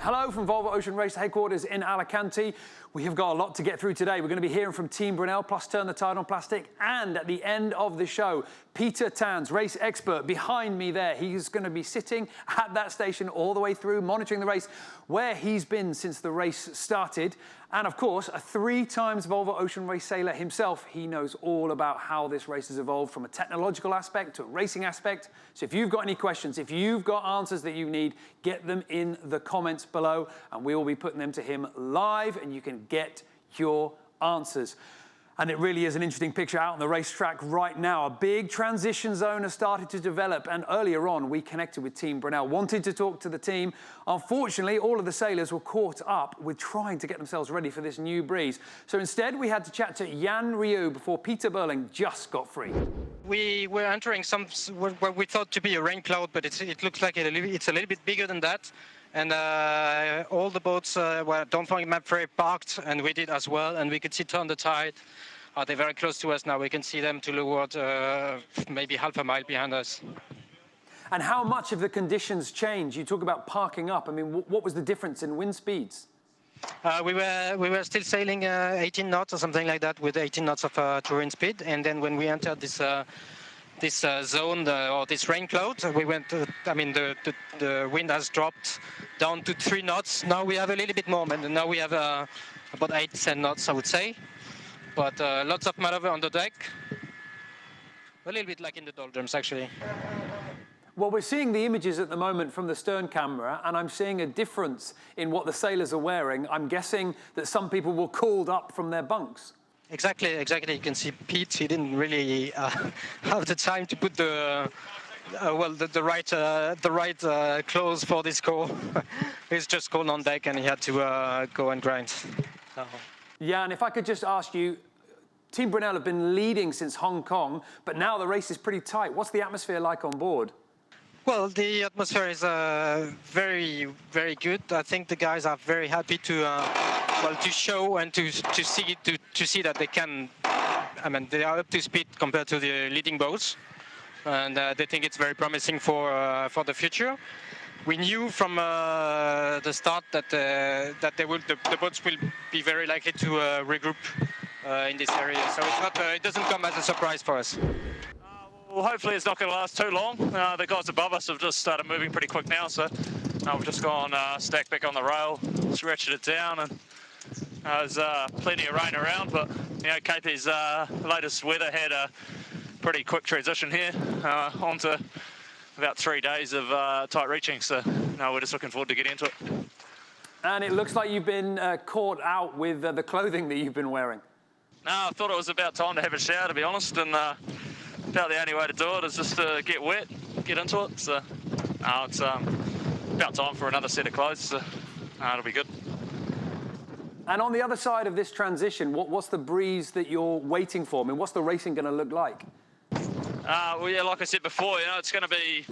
Hello from Volvo Ocean Race headquarters in Alicante. We have got a lot to get through today. We're going to be hearing from Team Brunel, plus Turn the Tide on Plastic. And at the end of the show, Peter Townsend, race expert, behind me there. He's going to be sitting at that station all the way through, monitoring the race, where he's been since the race started. And of course, a 3-time Volvo Ocean Race sailor himself. He knows all about how this race has evolved from a technological aspect to a racing aspect. So if you've got any questions, if you've got answers that you need, get them in the comments below and we will be putting them to him live and you can get your answers. And it really is an interesting picture out on the racetrack right now. A big transition zone has started to develop, and earlier on we connected with Team Brunel, wanted to talk to the team. Unfortunately, all of the sailors were caught up with trying to get themselves ready for this new breeze. So instead, we had to chat to Jan Ryu before Peter Burling just got free. We were entering what we thought to be a rain cloud, but it looks like it's a little bit bigger than that. And all the boats were Dongfang and Mapfre parked, and we did as well. And we could see Turn the Tide. They're very close to us now. We can see them to leeward, maybe half a mile behind us. And how much have the conditions changed? You talk about parking up. I mean, what was the difference in wind speeds? We were still sailing 18 knots or something like that, with 18 knots of wind speed. And then when we entered this zone or this rain cloud, we went. The wind has dropped down to 3 knots. Now we have a little bit more, and now we have about 8-10 knots, I would say. But lots of maneuver on the deck. A little bit like in the doldrums, actually. Well, we're seeing the images at the moment from the stern camera, and I'm seeing a difference in what the sailors are wearing. I'm guessing that some people were called up from their bunks. Exactly. You can see Pete. He didn't really have the time to put the right clothes for this call. He's just called on deck, and he had to go and grind. Yeah, and if I could just ask you, Team Brunel have been leading since Hong Kong, but now the race is pretty tight. What's the atmosphere like on board? Well, the atmosphere is very, very good. I think the guys are very happy to show and to see that they can. I mean, they are up to speed compared to the leading boats, and they think it's very promising for the future. We knew from the start that the boats will be very likely to regroup in this area, so it doesn't come as a surprise for us. Well, hopefully it's not going to last too long. The guys above us have just started moving pretty quick now, so we've just gone stacked back on the rail, stretched it down, and there's plenty of rain around, but you know, KP's latest weather had a pretty quick transition here onto about 3 days of tight reaching, so we're just looking forward to getting into it. And it looks like you've been caught out with the clothing that you've been wearing. No, I thought it was about time to have a shower, to be honest, and about the only way to do it is just to get wet, get into it. So it's about time for another set of clothes, so it'll be good. And on the other side of this transition, what's the breeze that you're waiting for? I mean, what's the racing going to look like? Well, yeah, like I said before, it's going to be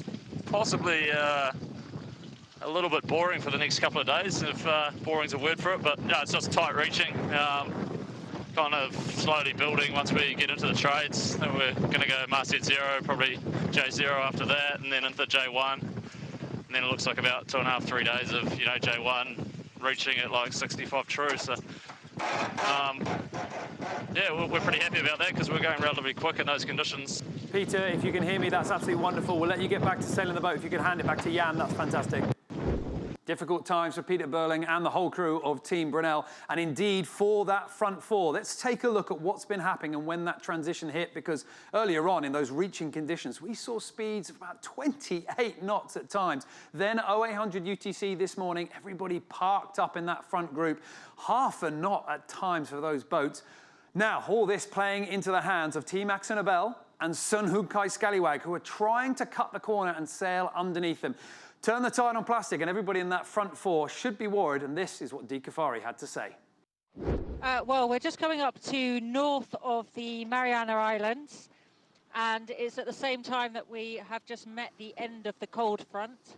possibly a little bit boring for the next couple of days, if boring's a word for it, but it's just tight reaching, kind of slowly building once we get into the trades. Then we're going to go masthead 0, probably J0 after that, and then into J1. And then it looks like about 2.5, 3 days of, J1 reaching at like 65 true, so yeah, we're pretty happy about that because we're going relatively quick in those conditions. Peter, if you can hear me, that's absolutely wonderful. We'll let you get back to sailing the boat. If you could hand it back to Jan, that's fantastic. Difficult times for Peter Burling and the whole crew of Team Brunel. And indeed, for that front four, let's take a look at what's been happening and when that transition hit, because earlier on in those reaching conditions, we saw speeds of about 28 knots at times. Then 0800 UTC this morning, everybody parked up in that front group, half a knot at times for those boats. Now, all this playing into the hands of Team Axonabel and Sun Hook Kai Scallywag, who are trying to cut the corner and sail underneath them. Turn the Tide on Plastic, and everybody in that front four should be worried, and this is what Dee Kafari had to say. Well, we're just coming up to north of the Mariana Islands, and it's at the same time that we have just met the end of the cold front.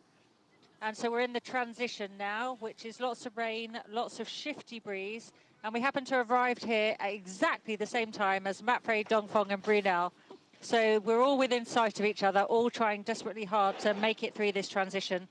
And so we're in the transition now, which is lots of rain, lots of shifty breeze, and we happen to have arrived here at exactly the same time as Mapfre, Dongfang and Brunel. So we're all within sight of each other, all trying desperately hard to make it through this transition.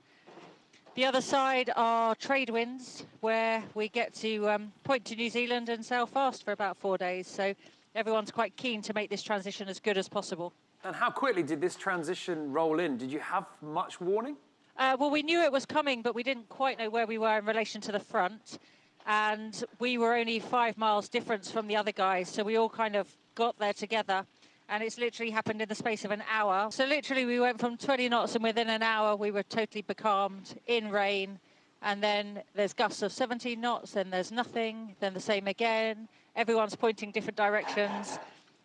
The other side are trade winds, where we get to point to New Zealand and sail fast for about 4 days. So everyone's quite keen to make this transition as good as possible. And how quickly did this transition roll in? Did you have much warning? Well, we knew it was coming, but we didn't quite know where we were in relation to the front. And we were only 5 miles difference from the other guys, so we all kind of got there together. And it's literally happened in the space of an hour. So literally we went from 20 knots and within an hour we were totally becalmed in rain. And then there's gusts of 17 knots, then there's nothing, then the same again. Everyone's pointing different directions.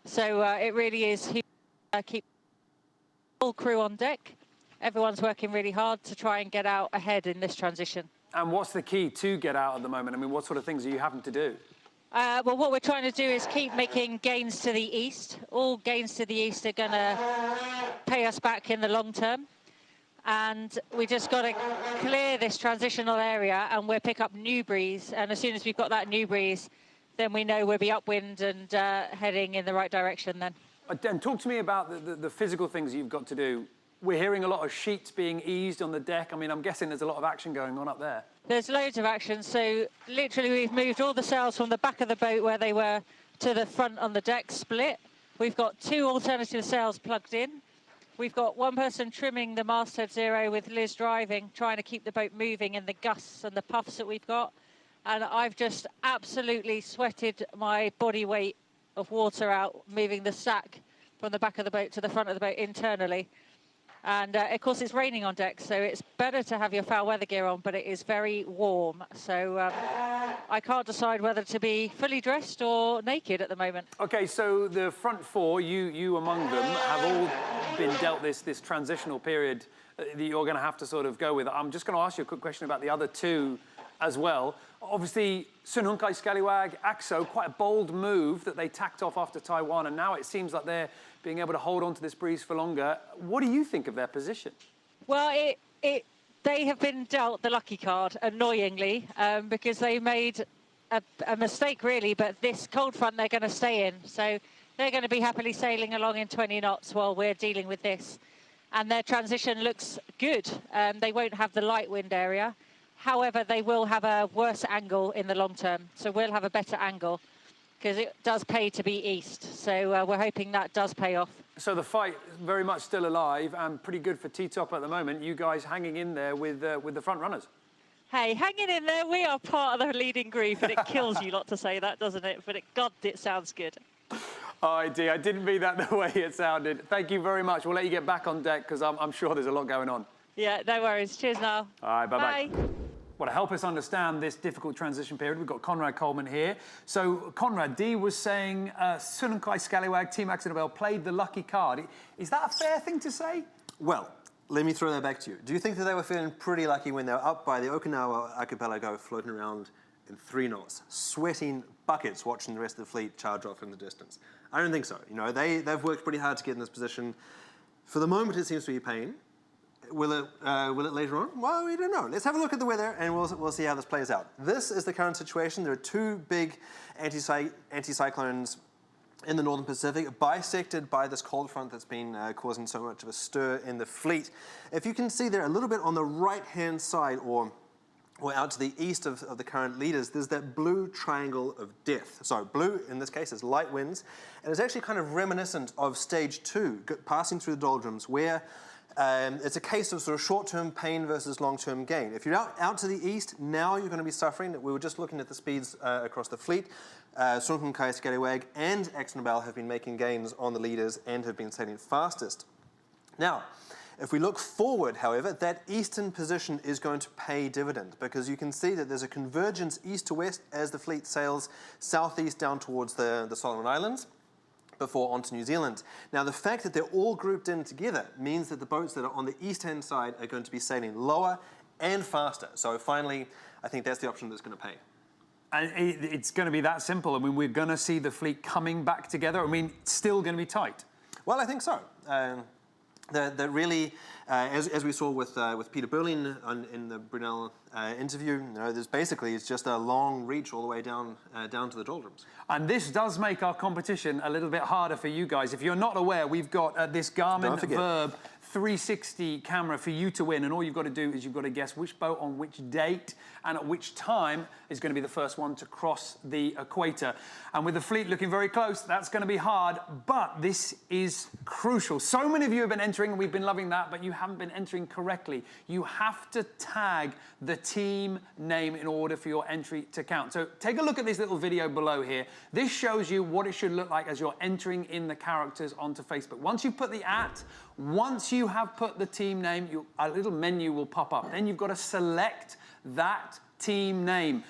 So it really is keep the whole crew on deck. Everyone's working really hard to try and get out ahead in this transition. And what's the key to get out at the moment? I mean, what sort of things are you having to do? Well, what we're trying to do is keep making gains to the east. All gains to the east are going to pay us back in the long term. And we just got to clear this transitional area and we'll pick up new breeze. And as soon as we've got that new breeze, then we know we'll be upwind and heading in the right direction then. And talk to me about the physical things you've got to do. We're hearing a lot of sheets being eased on the deck. I mean, I'm guessing there's a lot of action going on up there. There's loads of action. So literally we've moved all the sails from the back of the boat where they were to the front on the deck split. We've got 2 alternative sails plugged in. We've got one person trimming the masthead zero with Liz driving, trying to keep the boat moving in the gusts and the puffs that we've got. And I've just absolutely sweated my body weight of water out, moving the sack from the back of the boat to the front of the boat internally. And of course it's raining on deck, so it's better to have your foul weather gear on, but it is very warm. So I can't decide whether to be fully dressed or naked at the moment. Okay, so the front 4, you among them, have all been dealt this transitional period that you're going to have to sort of go with. I'm just going to ask you a quick question about the other 2 as well. Obviously, Sunhunkai Scallywag, AXO, quite a bold move that they tacked off after Taiwan, and now it seems like they're being able to hold on to this breeze for longer. What do you think of their position? Well, they have been dealt the lucky card, annoyingly, because they made a mistake, really, but this cold front they're going to stay in. So they're going to be happily sailing along in 20 knots while we're dealing with this. And their transition looks good. They won't have the light wind area. However, they will have a worse angle in the long term. So we'll have a better angle because it does pay to be east. So we're hoping that does pay off. So the fight very much still alive and pretty good for T-Top at the moment. You guys hanging in there with the front runners. Hey, hanging in there, we are part of the leading group, and it kills you lot to say that, doesn't it? But God, it sounds good. Oh, I didn't mean that the way it sounded. Thank you very much. We'll let you get back on deck because I'm sure there's a lot going on. Yeah, no worries. Cheers now. All right, bye-bye. Well, to help us understand this difficult transition period, we've got Conrad Coleman here. So, Conrad, Dee was saying Sunhunkai Scallywag, Team Axel Nobel played the lucky card. Is that a fair thing to say? Well, let me throw that back to you. Do you think that they were feeling pretty lucky when they were up by the Okinawa archipelago floating around in 3 knots, sweating buckets watching the rest of the fleet charge off in the distance? I don't think so. You know, they've worked pretty hard to get in this position. For the moment, it seems to be pain. Will it later on? Well, we don't know. Let's have a look at the weather and we'll see how this plays out. This is the current situation. There are 2 big anticyclones in the Northern Pacific, bisected by this cold front that's been causing so much of a stir in the fleet. If you can see there a little bit on the right-hand side or out to the east of the current leaders, there's that blue triangle of death. So blue, in this case, is light winds, and it's actually kind of reminiscent of stage 2, passing through the doldrums, where it's a case of sort of short-term pain versus long-term gain. If you're out to the east, now you're going to be suffering. We were just looking at the speeds across the fleet. Sunhunkai Scallywag and Axel Nobel have been making gains on the leaders and have been sailing fastest. Now, if we look forward, however, that eastern position is going to pay dividend because you can see that there's a convergence east to west as the fleet sails southeast down towards the Solomon Islands before onto New Zealand. Now, the fact that they're all grouped in together means that the boats that are on the east-hand side are going to be sailing lower and faster. So finally, I think that's the option that's going to pay. And it's going to be that simple. I mean, we're going to see the fleet coming back together. I mean, it's still going to be tight. Well, I think so. That really, as we saw with Peter Berlin in the Brunel interview, you know, there's basically it's just a long reach all the way down to the doldrums. And this does make our competition a little bit harder for you guys. If you're not aware, we've got this Garmin Verb 360 camera for you to win, and all you've got to do is you've got to guess which boat on which date and at which time is going to be the first one to cross the equator. And with the fleet looking very close, that's going to be hard, but this is crucial. So many of you have been entering, and we've been loving that, but you haven't been entering correctly. You have to tag the team name in order for your entry to count. So take a look at this little video below here. This shows you what it should look like as you're entering in the characters onto Facebook. Once you've put the @ once you have put the team name, a little menu will pop up. Then you've got to select that team name.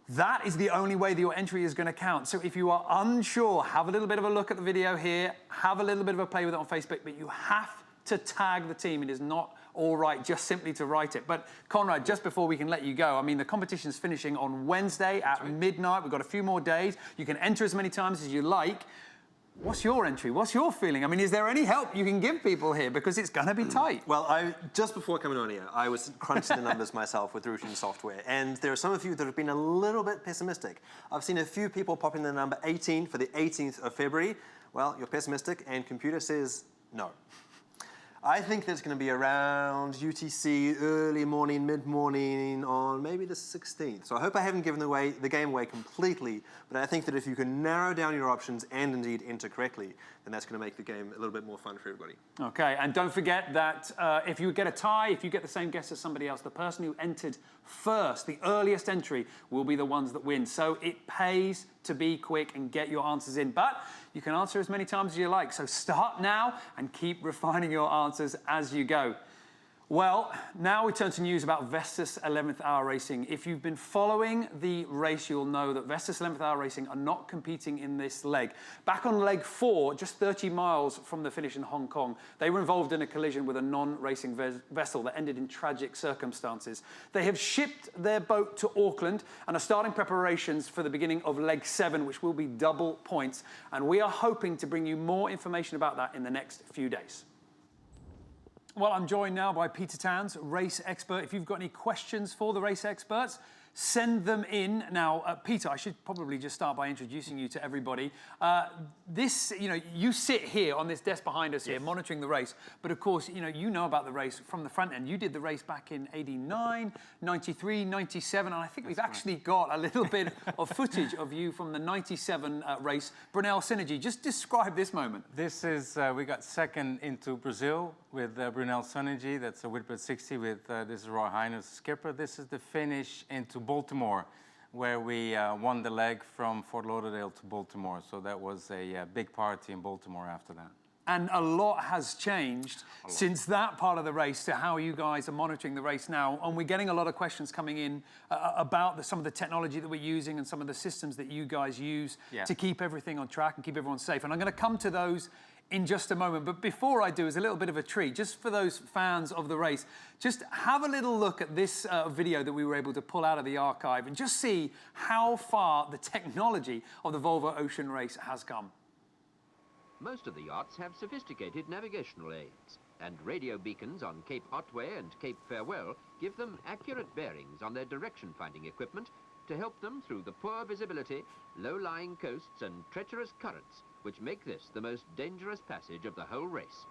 That is the only way that your entry is going to count. So if you are unsure, have a little bit of a look at the video here, have a little bit of a play with it on Facebook, but you have to tag the team. It is not all right just simply to write it. But Conrad, just before we can let you go, I mean, the competition's finishing on Wednesday at midnight. We've got a few more days. You can enter as many times as you like. What's your entry? What's your feeling? I mean, is there any help you can give people here? Because it's going to be tight. Well, just before coming on here, I was crunching the numbers myself with routing software, and there are some of you that have been a little bit pessimistic. I've seen a few people popping the number 18 for the 18th of February. Well, you're pessimistic, and computer says no. I think there's going to be around UTC early morning, mid-morning on maybe the 16th. So I hope I haven't given the game away completely, but I think that if you can narrow down your options and indeed enter correctly, then that's going to make the game a little bit more fun for everybody. Okay, and don't forget that if you get a tie, if you get the same guess as somebody else, the person who entered first, the earliest entry, will be the ones that win. So it pays to be quick and get your answers in. But you can answer as many times as you like. So start now and keep refining your answers as you go. Well, now we turn to news about Vestas 11th Hour Racing. If you've been following the race, you'll know that Vestas 11th Hour Racing are not competing in this leg. Back on leg 4, just 30 miles from the finish in Hong Kong, they were involved in a collision with a non-racing vessel that ended in tragic circumstances. They have shipped their boat to Auckland and are starting preparations for the beginning of leg 7, which will be double points. And we are hoping to bring you more information about that in the next few days. Well, I'm joined now by Peter Townsend, race expert. If you've got any questions for the race experts, send them in. Now, Peter, I should probably just start by introducing you to everybody. You sit here on this desk behind us here, monitoring the race. But of course, you know about the race from the front end. You did the race back in 89, 93, 97, and I think we've actually got a little bit of footage of you from the 97 race, Brunel Synergy. Just describe this moment. This is, we got second into Brazil with Brunel Synergy. That's a Whitbread 60 with, this is Roy Hines, skipper. This is the finish into Baltimore, where we won the leg from Fort Lauderdale to Baltimore. So that was a big party in Baltimore after that. And a lot has changed since that part of the race to how you guys are monitoring the race now. And we're getting a lot of questions coming in about some of the technology that we're using and some of the systems that you guys use to keep everything on track and keep everyone safe. And I'm going to come to those in just a moment. But before I do, as a little bit of a treat, just for those fans of the race, just have a little look at this video that we were able to pull out of the archive and just see how far the technology of the Volvo Ocean Race has come. Most of the yachts have sophisticated navigational aids, and radio beacons on Cape Otway and Cape Farewell give them accurate bearings on their direction-finding equipment to help them through the poor visibility, low-lying coasts and treacherous currents, which make this the most dangerous passage of the whole race.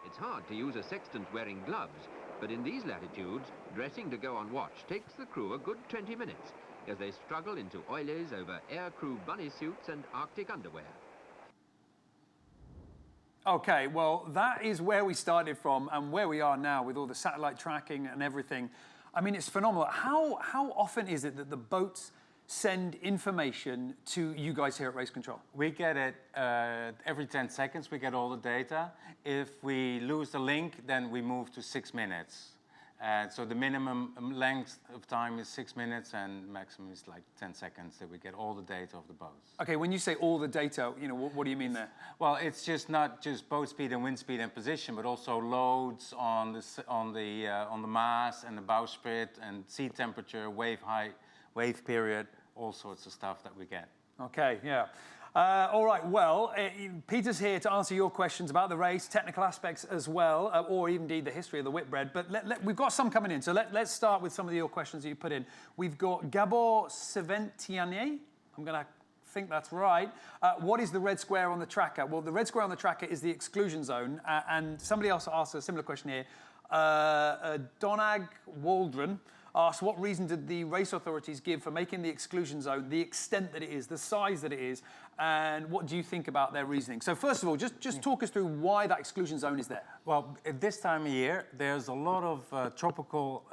It's hard to use a sextant wearing gloves, but in these latitudes, dressing to go on watch takes the crew a good 20 minutes as they struggle into oilies over aircrew bunny suits and Arctic underwear. Okay, well, that is where we started from and where we are now with all the satellite tracking and everything. I mean, it's phenomenal. How often is it that the boats send information to you guys here at Race Control? We get it every 10 seconds. We get all the data. If we lose the link, then we move to 6 minutes. So the minimum length of time is 6 minutes and maximum is like 10 seconds that we get all the data of the boats. Okay, when you say all the data, what do you mean there? Well, it's just not just boat speed and wind speed and position, but also loads on the mast and the bowsprit and sea temperature, wave height, wave period, all sorts of stuff that we get. Okay, yeah. All right, well, Peter's here to answer your questions about the race, technical aspects as well, or indeed the history of the Whitbread. But we've got some coming in, so let's start with some of your questions that you put in. We've got Gabor Seventiane. I'm going to think that's right. What is the red square on the tracker? Well, the red square on the tracker is the exclusion zone, and somebody else asked a similar question here. Donag Waldron asked, what reason did the race authorities give for making the exclusion zone the extent that it is, the size that it is, and what do you think about their reasoning? So first of all, just talk us through why that exclusion zone is there. Well, at this time of year, there's a lot of tropical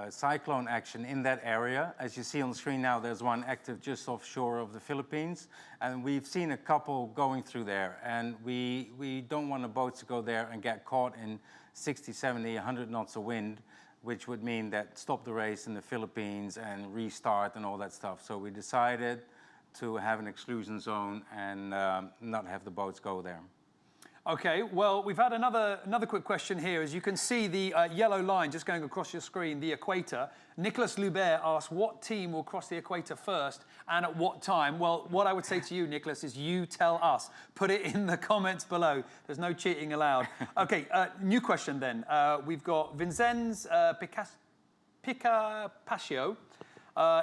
cyclone action in that area. As you see on the screen now, there's one active just offshore of the Philippines, and we've seen a couple going through there, and we don't want the boats to go there and get caught in 60, 70, 100 knots of wind, which would mean that stop the race in the Philippines and restart and all that stuff. So we decided to have an exclusion zone and not have the boats go there. Okay, well, we've had another quick question here. As you can see the yellow line just going across your screen, the equator. Nicholas Lubert asked, what team will cross the equator first and at what time? Well, what I would say to you, Nicholas, is you tell us. Put it in the comments below. There's no cheating allowed. Okay, new question then. We've got Vincenz Picapaccio.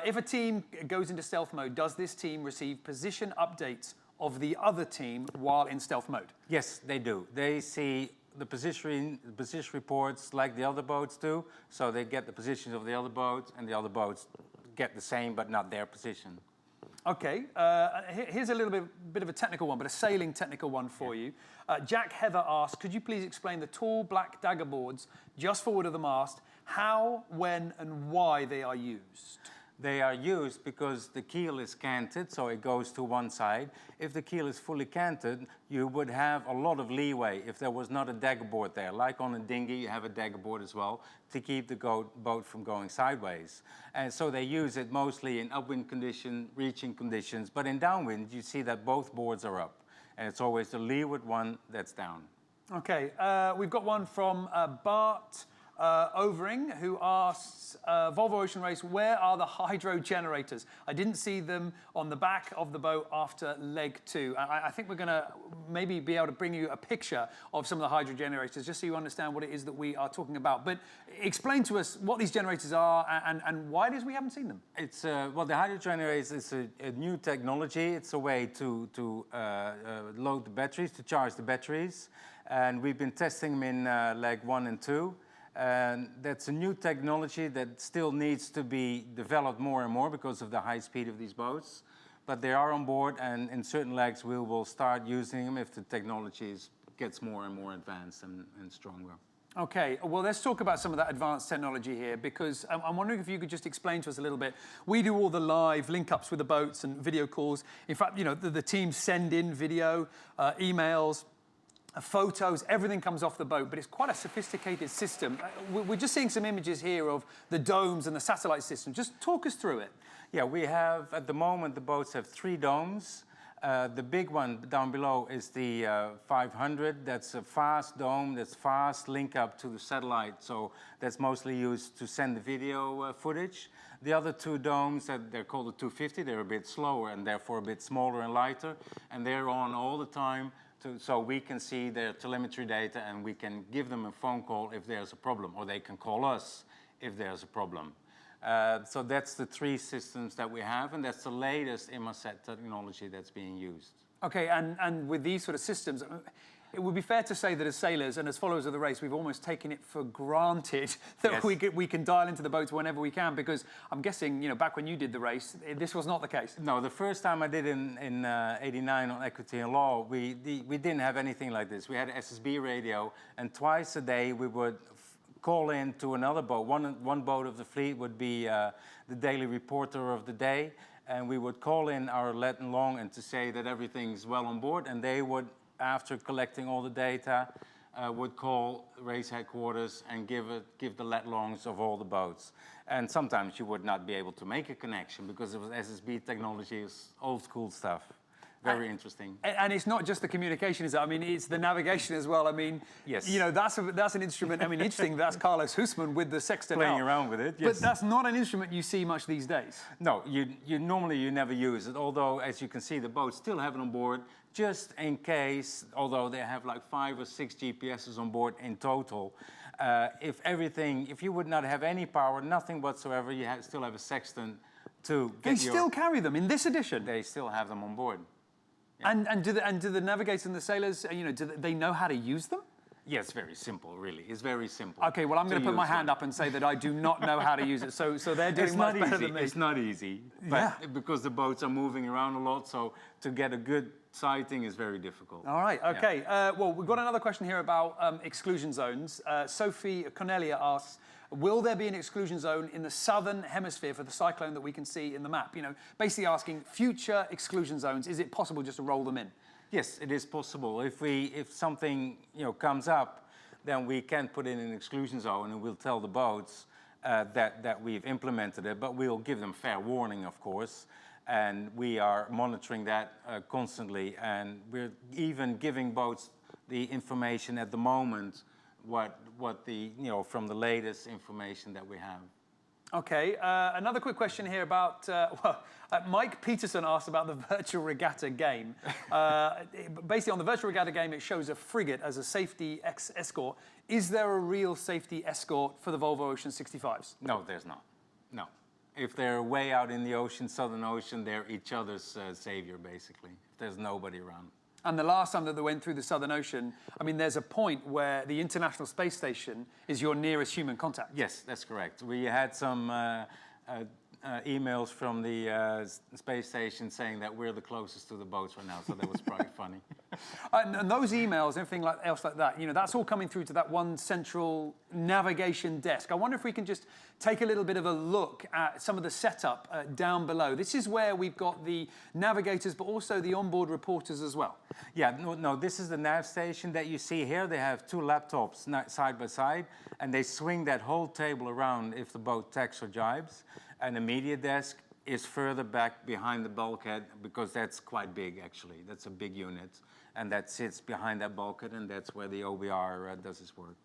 If a team goes into stealth mode, does this team receive position updates of the other team while in stealth mode? Yes, they do. They see the position reports like the other boats do, so they get the positions of the other boats, and the other boats get the same, but not their position. Okay, here's a little bit of a technical one, but a sailing technical one for you. Jack Heather asked, could you please explain the tall black dagger boards just forward of the mast, how, when, and why they are used? They are used because the keel is canted, so it goes to one side. If the keel is fully canted, you would have a lot of leeway if there was not a dagger board there. Like on a dinghy, you have a dagger board as well to keep the boat from going sideways. And so they use it mostly in upwind conditions, reaching conditions, but in downwind, you see that both boards are up. And it's always the leeward one that's down. Okay, we've got one from Bart Overing, who asks, Volvo Ocean Race, where are the hydro generators? I didn't see them on the back of the boat after leg 2. I think we're going to maybe be able to bring you a picture of some of the hydro generators, just so you understand what it is that we are talking about. But explain to us what these generators are and why it is we haven't seen them. It's, well, the hydro generators is a new technology. It's a way to load the batteries, to charge the batteries. And we've been testing them in leg 1 and 2. And that's a new technology that still needs to be developed more and more because of the high speed of these boats. But they are on board, and in certain legs we will start using them if the technology gets more and more advanced and stronger. Okay, well, let's talk about some of that advanced technology here, because I'm wondering if you could just explain to us a little bit. We do all the live link-ups with the boats and video calls. In fact, you know, the teams send in video, emails, photos, everything comes off the boat, but it's quite a sophisticated system. We're just seeing some images here of the domes and the satellite system. Just talk us through it. Yeah, we have, at the moment, the boats have 3 domes. The big one down below is the 500. That's a fast dome, that's fast link up to the satellite. So that's mostly used to send the video footage. The other 2 domes, they're called the 250. They're a bit slower and therefore a bit smaller and lighter. And they're on all the time, so we can see their telemetry data and we can give them a phone call if there's a problem, or they can call us if there's a problem. So that's the 3 systems that we have, and that's the latest Inmarsat technology that's being used. Okay, and with these sort of systems, it would be fair to say that as sailors and as followers of the race, we've almost taken it for granted that yes, we can dial into the boats whenever we can, because I'm guessing, you know, back when you did the race, this was not the case. No, the first time I did in '89 on Equity and Law, we didn't have anything like this. We had an SSB radio, and twice a day we would call in to another boat. One boat of the fleet would be the daily reporter of the day, and we would call in our let and long and to say that everything's well on board, and they would, after collecting all the data, would call race headquarters and give the let longs of all the boats. And sometimes you would not be able to make a connection because it was SSB technology, is old school stuff. Very interesting. And it's not just the communication, is it? I mean, it's the navigation as well. I mean, yes, you know, that's an instrument. I mean, interesting, that's Carlos Husman with the sextant playing around with it, yes. But that's not an instrument you see much these days. No, normally you never use it, although, as you can see, the boats still have it on board, just in case, although they have like 5 or 6 GPSs on board in total. If you would not have any power, nothing whatsoever, you still have a sextant to They still carry them in this edition? They still have them on board. And do the navigators and the sailors, do they know how to use them? Yes, very simple, really. It's very simple. Okay, well, I'm going to put my hand up and say that I do not know how to use it. So they're doing much better than me. It's not easy, but because the boats are moving around a lot, so to get a good sighting is very difficult. All right, okay. Well, we've got another question here about exclusion zones. Sophie Cornelia asks, will there be an exclusion zone in the southern hemisphere for the cyclone that we can see in the map? Basically asking future exclusion zones, is it possible just to roll them in? Yes, it is possible. If something comes up, then we can put in an exclusion zone, and we'll tell the boats that we've implemented it, but we'll give them fair warning, of course. And we are monitoring that constantly, and we're even giving boats the information at the moment, what the from the latest information that we have. Okay, another quick question here about, Mike Peterson asked about the virtual regatta game. Basically, on the virtual regatta game, it shows a frigate as a safety escort. Is there a real safety escort for the Volvo Ocean 65s? No, there's not. No. If they're way out in the ocean, Southern Ocean, they're each other's savior, basically. There's nobody around. And the last time that they went through the Southern Ocean, I mean, there's a point where the International Space Station is your nearest human contact. Yes, that's correct. We had some emails from the space station saying that we're the closest to the boats right now, so that was probably funny. And those emails, everything else like that, that's all coming through to that one central navigation desk. I wonder if we can just take a little bit of a look at some of the setup down below. This is where we've got the navigators, but also the onboard reporters as well. Yeah, no, this is the nav station that you see here. They have two laptops side by side, and they swing that whole table around if the boat tacks or jibes. And the media desk is further back behind the bulkhead, because that's quite big, actually. That's a big unit, and that sits behind that bulkhead, and that's where the OBR does its work.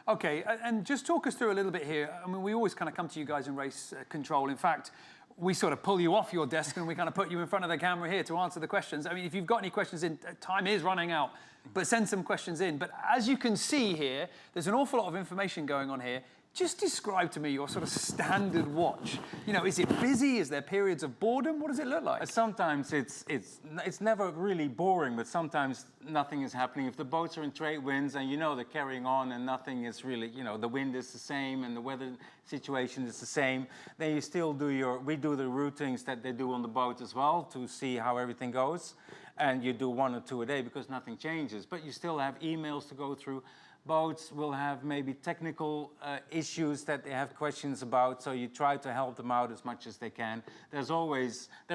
Okay, and just talk us through a little bit here. I mean, we always kind of come to you guys in race control. In fact, we sort of pull you off your desk and we kind of put you in front of the camera here to answer the questions. I mean, if you've got any questions in, time is running out, but send some questions in. But as you can see here, there's an awful lot of information going on here. Just describe to me your sort of standard watch. Is it busy? Is there periods of boredom? What does it look like? Sometimes it's never really boring, but sometimes nothing is happening. If the boats are in trade winds and they're carrying on and nothing is really, the wind is the same and the weather situation is the same, then you still we do the routings that they do on the boat as well to see how everything goes. And you do 1 or 2 a day because nothing changes, but you still have emails to go through. Boats will have maybe technical issues that they have questions about, so you try to help them out as much as they can. They're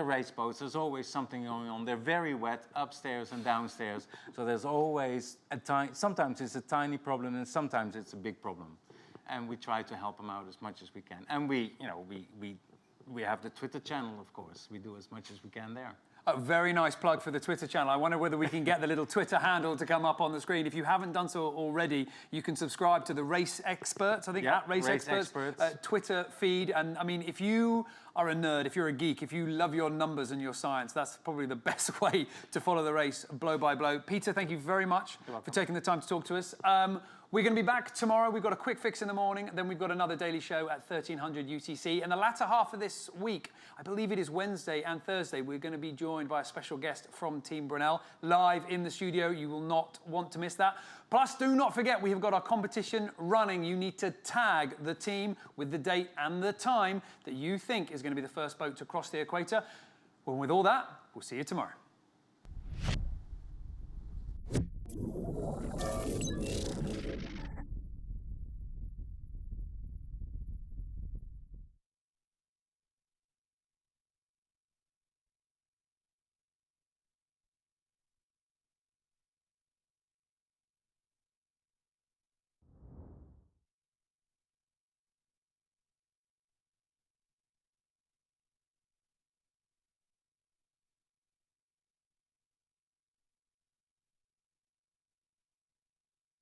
race boats, there's always something going on. They're very wet upstairs and downstairs, so there's always sometimes it's a tiny problem and sometimes it's a big problem. And we try to help them out as much as we can. And we have the Twitter channel, of course. We do as much as we can there. A very nice plug for the Twitter channel. I wonder whether we can get the little Twitter handle to come up on the screen. If you haven't done so already, you can subscribe to the Race Experts, I think, at Race Experts. Twitter feed. And I mean, if you are a nerd, if you're a geek, if you love your numbers and your science, that's probably the best way to follow the race blow by blow. Peter, thank you very much for taking the time to talk to us. We're going to be back tomorrow. We've got a quick fix in the morning. Then we've got another daily show at 1300 UTC. And the latter half of this week, I believe it is Wednesday and Thursday, we're going to be joined by a special guest from Team Brunel live in the studio. You will not want to miss that. Plus, do not forget, we have got our competition running. You need to tag the team with the date and the time that you think is going to be the first boat to cross the equator. Well, with all that, we'll see you tomorrow.